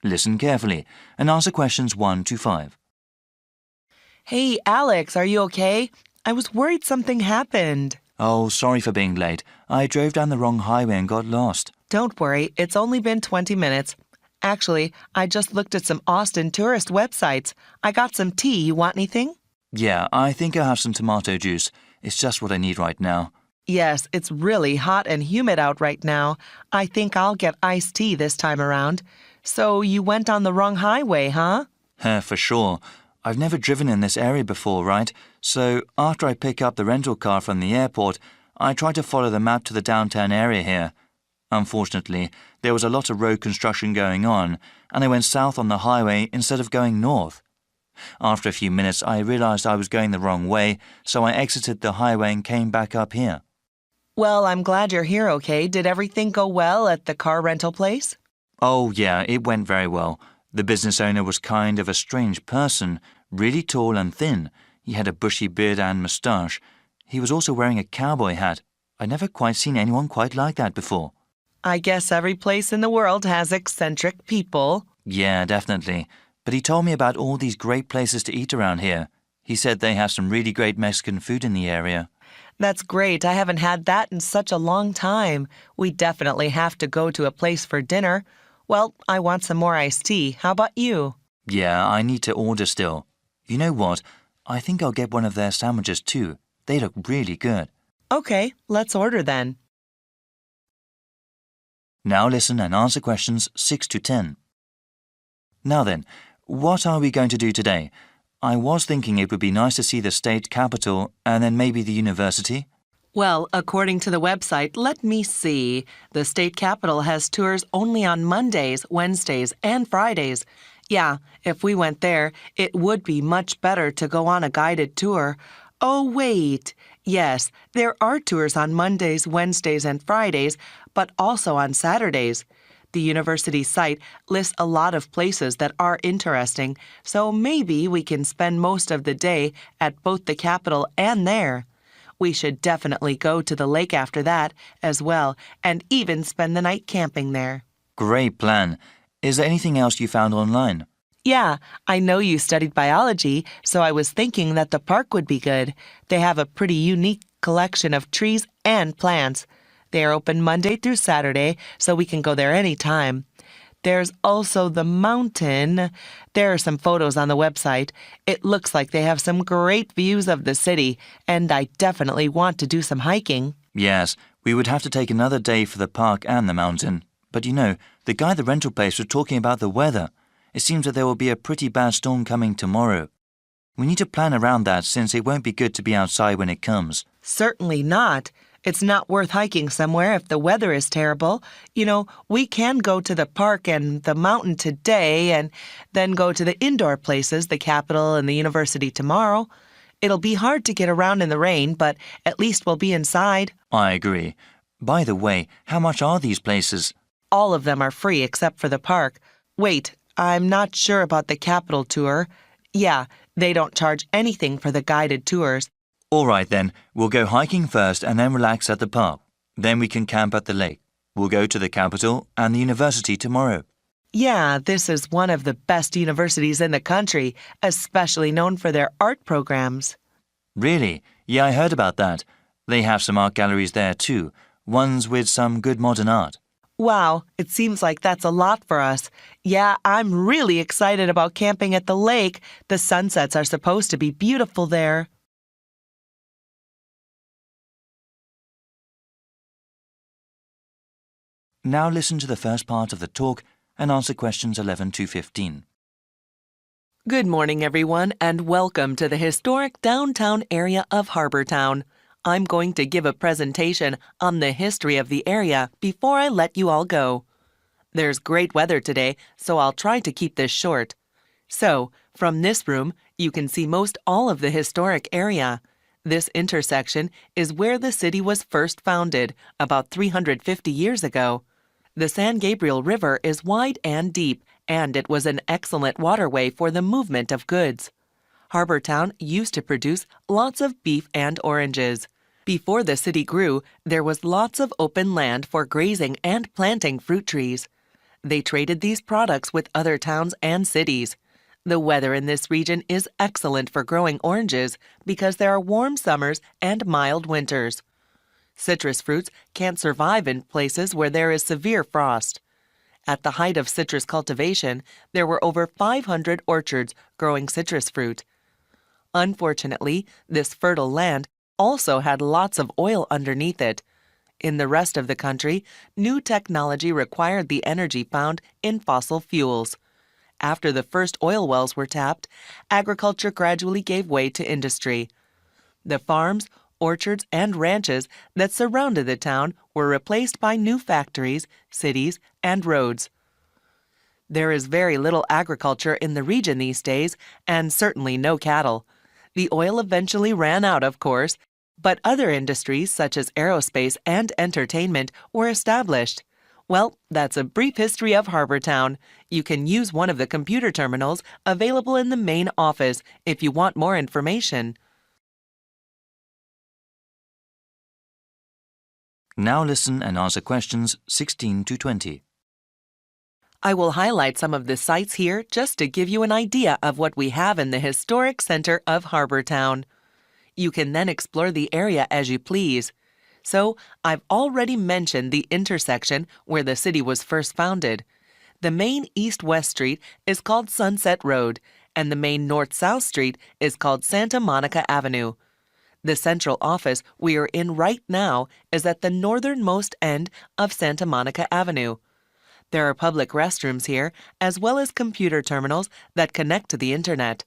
Listen carefully and answer questions 1 to 5. Hey, Alex, are you okay? I was worried something happened. Oh, sorry for being late. I drove down the wrong highway and got lost. Don't worry, it's only been 20 minutes. Actually, I just looked at some Austin tourist websites. I got some tea. You want anything? Yeah, I think I'll have some tomato juice. It's just what I need right now. Yes, it's really hot and humid out right now. I think I'll get iced tea this time around. So you went on the wrong highway, huh? For sure. I've never driven in this area before, right? So after I pick up the rental car from the airport, I try to follow the map to the downtown area here. Unfortunately, there was a lot of road construction going on, and I went south on the highway instead of going north. After a few minutes, I realized I was going the wrong way, so I exited the highway and came back up here. Well, I'm glad you're here, okay? Did everything go well at the car rental place? Oh, yeah, it went very well. The business owner was kind of a strange person, really tall and thin. He had a bushy beard and moustache. He was also wearing a cowboy hat. I'd never quite seen anyone quite like that before. I guess every place in the world has eccentric people. Yeah, definitely. But he told me about all these great places to eat around here. He said they have some really great Mexican food in the area. That's great. I haven't had that in such a long time. We definitely have to go to a place for dinner. Well, I want some more iced tea. How about you? Yeah, I need to order still. You know what? I think I'll get one of their sandwiches too. They look really good. Okay, let's order then. Now listen and answer questions 6 to 10. Now then, what are we going to do today? I was thinking it would be nice to see the state capitol and then maybe the university. Well, according to the website, let me see. The state capitol has tours only on Mondays, Wednesdays, and Fridays. Yeah, if we went there, it would be much better to go on a guided tour. Oh, wait. Yes, there are tours on Mondays, Wednesdays, and Fridays, but also on Saturdays. The university site lists a lot of places that are interesting, so maybe we can spend most of the day at both the capitol and there. We should definitely go to the lake after that as well, and even spend the night camping there. Great plan. Is there anything else you found online? Yeah, I know you studied biology, so I was thinking that the park would be good. They have a pretty unique collection of trees and plants. They are open Monday through Saturday, so we can go there anytime. There's also the mountain. There are some photos on the website. It looks like they have some great views of the city, and I definitely want to do some hiking. Yes, we would have to take another day for the park and the mountain. But you know, the guy at the rental place was talking about the weather. It seems that there will be a pretty bad storm coming tomorrow. We need to plan around that since it won't be good to be outside when it comes. Certainly not. It's not worth hiking somewhere if the weather is terrible. You know, we can go to the park and the mountain today and then go to the indoor places, the Capitol and the university tomorrow. It'll be hard to get around in the rain, but at least we'll be inside. I agree. By the way, how much are these places? All of them are free except for the park. Wait, I'm not sure about the Capitol tour. Yeah, they don't charge anything for the guided tours. All right then, we'll go hiking first and then relax at the park. Then we can camp at the lake. We'll go to the Capitol and the university tomorrow. Yeah, this is one of the best universities in the country, especially known for their art programs. Really? Yeah, I heard about that. They have some art galleries there too, ones with some good modern art. Wow, it seems like that's a lot for us. Yeah, I'm really excited about camping at the lake. The sunsets are supposed to be beautiful there. Now listen to the first part of the talk and answer questions 11 to 15. Good morning, everyone, and welcome to the historic downtown area of Harbortown. I'm going to give a presentation on the history of the area before I let you all go. There's great weather today, so I'll try to keep this short. So, from this room, you can see most all of the historic area. This intersection is where the city was first founded, about 350 years ago. The San Gabriel River is wide and deep, and it was an excellent waterway for the movement of goods. Harbortown used to produce lots of beef and oranges. Before the city grew, there was lots of open land for grazing and planting fruit trees. They traded these products with other towns and cities. The weather in this region is excellent for growing oranges because there are warm summers and mild winters. Citrus fruits can't survive in places where there is severe frost. At the height of citrus cultivation, there were over 500 orchards growing citrus fruit. Unfortunately, this fertile land also had lots of oil underneath it. In the rest of the country, new technology required the energy found in fossil fuels. After the first oil wells were tapped, agriculture gradually gave way to industry. The farms, orchards, and ranches that surrounded the town were replaced by new factories, cities, and roads. There is very little agriculture in the region these days, and certainly no cattle. The oil eventually ran out, of course, but other industries such as aerospace and entertainment were established. Well, that's a brief history of Harbortown. You can use one of the computer terminals available in the main office if you want more information. Now listen and answer questions 16 to 20. I will highlight some of the sites here just to give you an idea of what we have in the historic center of Harbortown. You can then explore the area as you please. So, I've already mentioned the intersection where the city was first founded. The main east-west street is called Sunset Road, and the main north-south street is called Santa Monica Avenue. The central office we are in right now is at the northernmost end of Santa Monica Avenue. There are public restrooms here, as well as computer terminals that connect to the internet.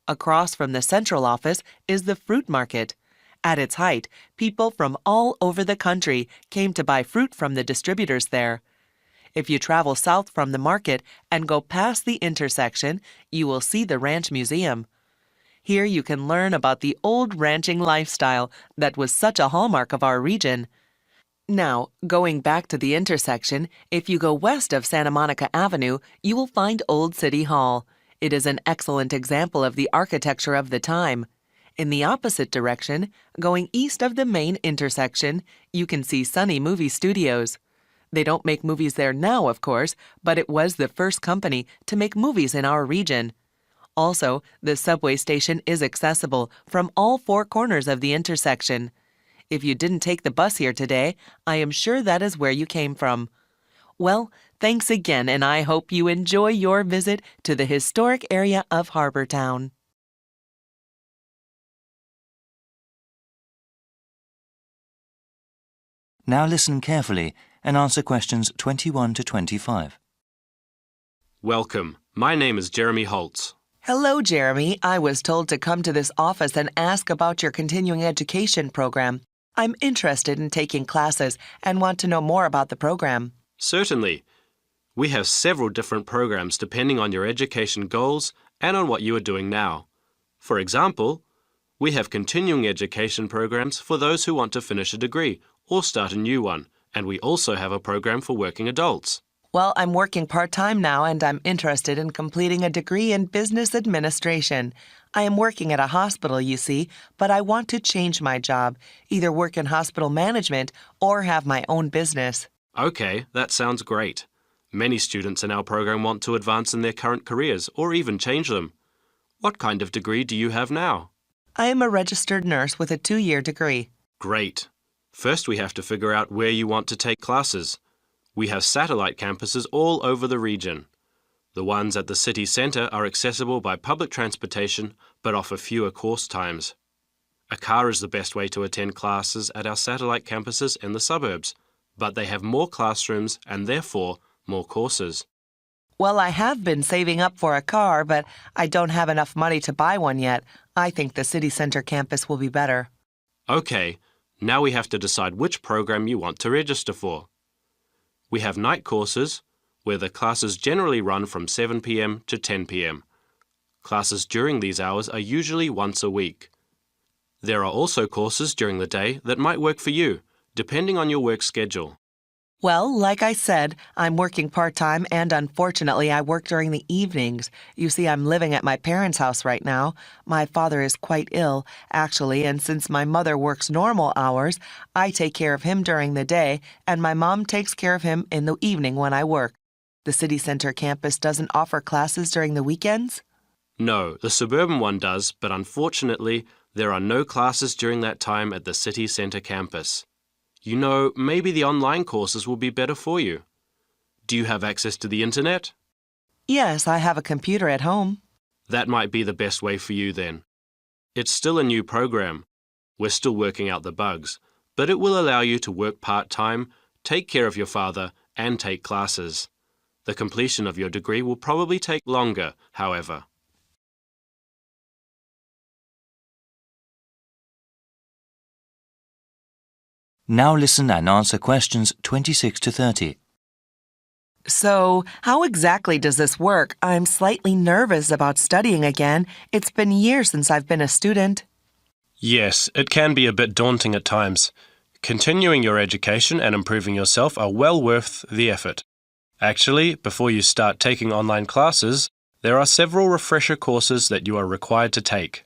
Across from the central office is the fruit market. At its height, people from all over the country came to buy fruit from the distributors there. If you travel south from the market and go past the intersection, you will see the Ranch Museum. Here you can learn about the old ranching lifestyle that was such a hallmark of our region. Now, going back to the intersection, if you go west of Santa Monica Avenue, you will find Old City Hall. It is an excellent example of the architecture of the time. In the opposite direction, going east of the main intersection, you can see Sunny Movie Studios. They don't make movies there now, of course, but it was the first company to make movies in our region. Also, the subway station is accessible from all four corners of the intersection. If you didn't take the bus here today, I am sure that is where you came from. Well, thanks again, and I hope you enjoy your visit to the historic area of Harbortown. Now listen carefully and answer questions 21 to 25. Welcome. My name is Jeremy Holtz. Hello, Jeremy. I was told to come to this office and ask about your continuing education program. I'm interested in taking classes and want to know more about the program. Certainly. We have several different programs depending on your education goals and on what you are doing now. For example, we have continuing education programs for those who want to finish a degree or start a new one, and we also have a program for working adults. Well, I'm working part-time now and I'm interested in completing a degree in business administration. I am working at a hospital, you see, but I want to change my job, either work in hospital management or have my own business. Okay, that sounds great. Many students in our program want to advance in their current careers or even change them. What kind of degree do you have now? I am a registered nurse with a 2-year degree. Great. First, we have to figure out where you want to take classes. We have satellite campuses all over the region. The ones at the city centre are accessible by public transportation but offer fewer course times. A car is the best way to attend classes at our satellite campuses in the suburbs, but they have more classrooms and therefore more courses. Well, I have been saving up for a car, but I don't have enough money to buy one yet. I think the city centre campus will be better. Okay, now we have to decide which program you want to register for. We have night courses, where the classes generally run from 7 p.m. to 10 p.m. Classes during these hours are usually once a week. There are also courses during the day that might work for you, depending on your work schedule. Well, like I said, I'm working part-time and unfortunately I work during the evenings. You see, I'm living at my parents' house right now. My father is quite ill, actually, and since my mother works normal hours, I take care of him during the day and my mom takes care of him in the evening when I work. The city center campus doesn't offer classes during the weekends? No, the suburban one does, but unfortunately, there are no classes during that time at the city centre campus. You know, maybe the online courses will be better for you. Do you have access to the internet? Yes, I have a computer at home. That might be the best way for you then. It's still a new program. We're still working out the bugs, but it will allow you to work part-time, take care of your father, and take classes. The completion of your degree will probably take longer, however. Now listen and answer questions 26 to 30. So, how exactly does this work? I'm slightly nervous about studying again. It's been years since I've been a student. Yes, it can be a bit daunting at times. Continuing your education and improving yourself are well worth the effort. Actually, before you start taking online classes, there are several refresher courses that you are required to take.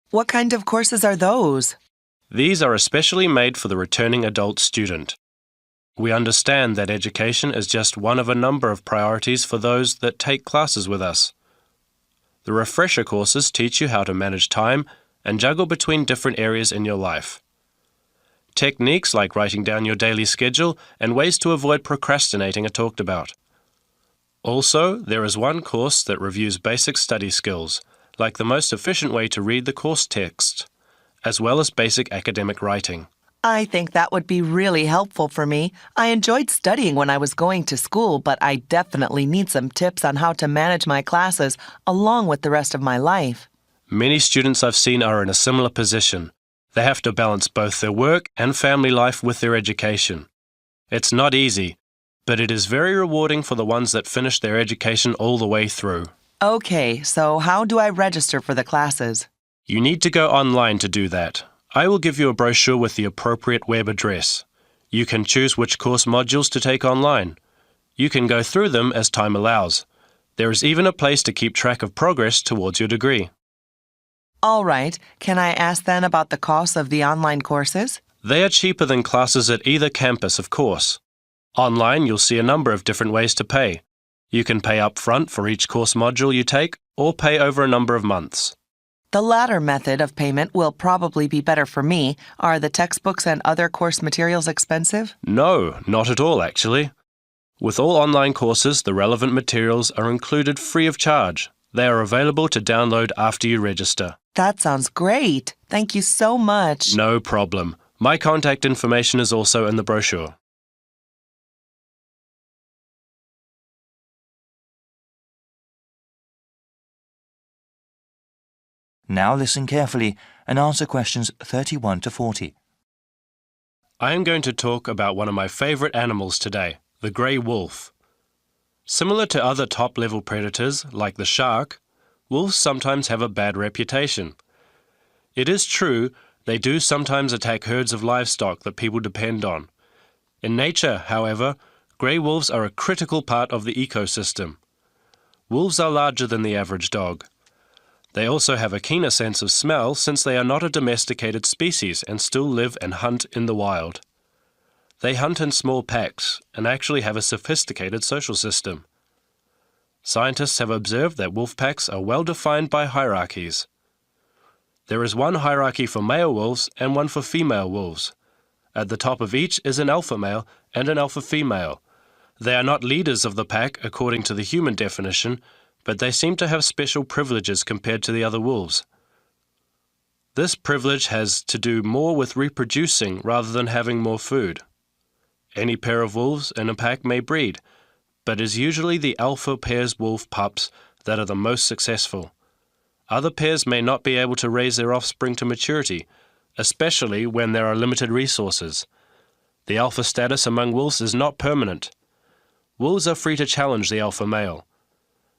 What kind of courses are those? These are especially made for the returning adult student. We understand that education is just one of a number of priorities for those that take classes with us. The refresher courses teach you how to manage time and juggle between different areas in your life. Techniques like writing down your daily schedule and ways to avoid procrastinating are talked about. Also, there is one course that reviews basic study skills, like the most efficient way to read the course text, as well as basic academic writing. I think that would be really helpful for me. I enjoyed studying when I was going to school, but I definitely need some tips on how to manage my classes along with the rest of my life. Many students I've seen are in a similar position. They have to balance both their work and family life with their education. It's not easy, but it is very rewarding for the ones that finish their education all the way through. Okay, so how do I register for the classes? You need to go online to do that. I will give you a brochure with the appropriate web address. You can choose which course modules to take online. You can go through them as time allows. There is even a place to keep track of progress towards your degree. All right, can I ask then about the cost of the online courses? They are cheaper than classes at either campus, of course. Online, you'll see a number of different ways to pay. You can pay up front for each course module you take, or pay over a number of months. The latter method of payment will probably be better for me. Are the textbooks and other course materials expensive? No, not at all, actually. With all online courses, the relevant materials are included free of charge. They are available to download after you register. That sounds great. Thank you so much. No problem. My contact information is also in the brochure. Now listen carefully and answer questions 31 to 40. I am going to talk about one of my favorite animals today, the grey wolf. Similar to other top-level predators, like the shark, wolves sometimes have a bad reputation. It is true, they do sometimes attack herds of livestock that people depend on. In nature, however, grey wolves are a critical part of the ecosystem. Wolves are larger than the average dog. They also have a keener sense of smell since they are not a domesticated species and still live and hunt in the wild. They hunt in small packs and actually have a sophisticated social system. Scientists have observed that wolf packs are well defined by hierarchies. There is one hierarchy for male wolves and one for female wolves. At the top of each is an alpha male and an alpha female. They are not leaders of the pack according to the human definition, but they seem to have special privileges compared to the other wolves. This privilege has to do more with reproducing rather than having more food. Any pair of wolves in a pack may breed, but it is usually the alpha pair's wolf pups that are the most successful. Other pairs may not be able to raise their offspring to maturity, especially when there are limited resources. The alpha status among wolves is not permanent. Wolves are free to challenge the alpha male.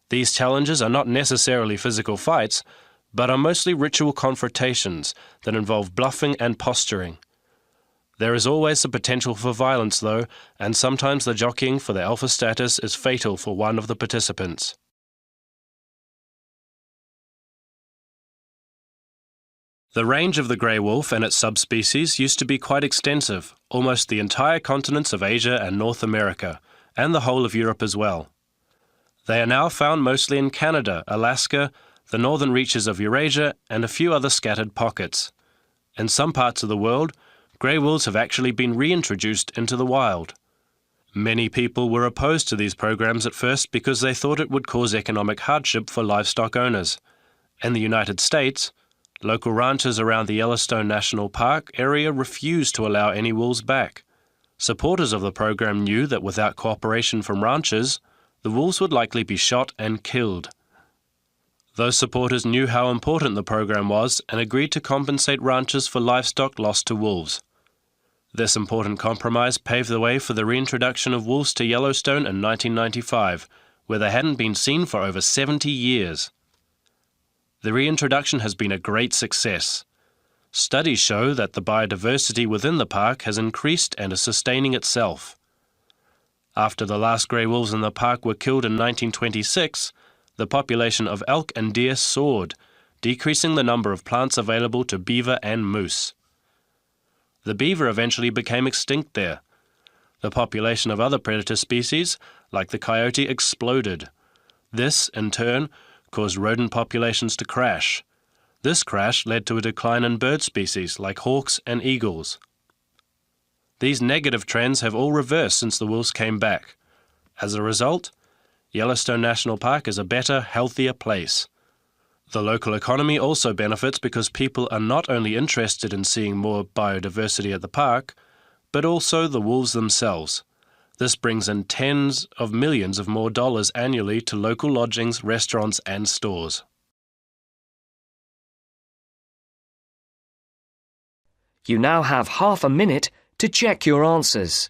These challenges are not necessarily physical fights, but are mostly ritual confrontations that involve bluffing and posturing. There is always the potential for violence, though, and sometimes the jockeying for the alpha status is fatal for one of the participants. The range of the grey wolf and its subspecies used to be quite extensive, almost the entire continents of Asia and North America, and the whole of Europe as well. They are now found mostly in Canada, Alaska, the northern reaches of Eurasia, and a few other scattered pockets. In some parts of the world, grey wolves have actually been reintroduced into the wild. Many people were opposed to these programs at first because they thought it would cause economic hardship for livestock owners. In the United States, local ranchers around the Yellowstone National Park area refused to allow any wolves back. Supporters of the program knew that without cooperation from ranchers, the wolves would likely be shot and killed. Those supporters knew how important the program was and agreed to compensate ranchers for livestock lost to wolves. This important compromise paved the way for the reintroduction of wolves to Yellowstone in 1995, where they hadn't been seen for over 70 years. The reintroduction has been a great success. Studies show that the biodiversity within the park has increased and is sustaining itself. After the last grey wolves in the park were killed in 1926, the population of elk and deer soared, decreasing the number of plants available to beaver and moose. The beaver eventually became extinct there. The population of other predator species, like the coyote, exploded. This, in turn, caused rodent populations to crash. This crash led to a decline in bird species like hawks and eagles. These negative trends have all reversed since the wolves came back. As a result, Yellowstone National Park is a better, healthier place. The local economy also benefits because people are not only interested in seeing more biodiversity at the park, but also the wolves themselves. This brings in tens of millions of more dollars annually to local lodgings, restaurants, and stores. You now have half a minute to check your answers.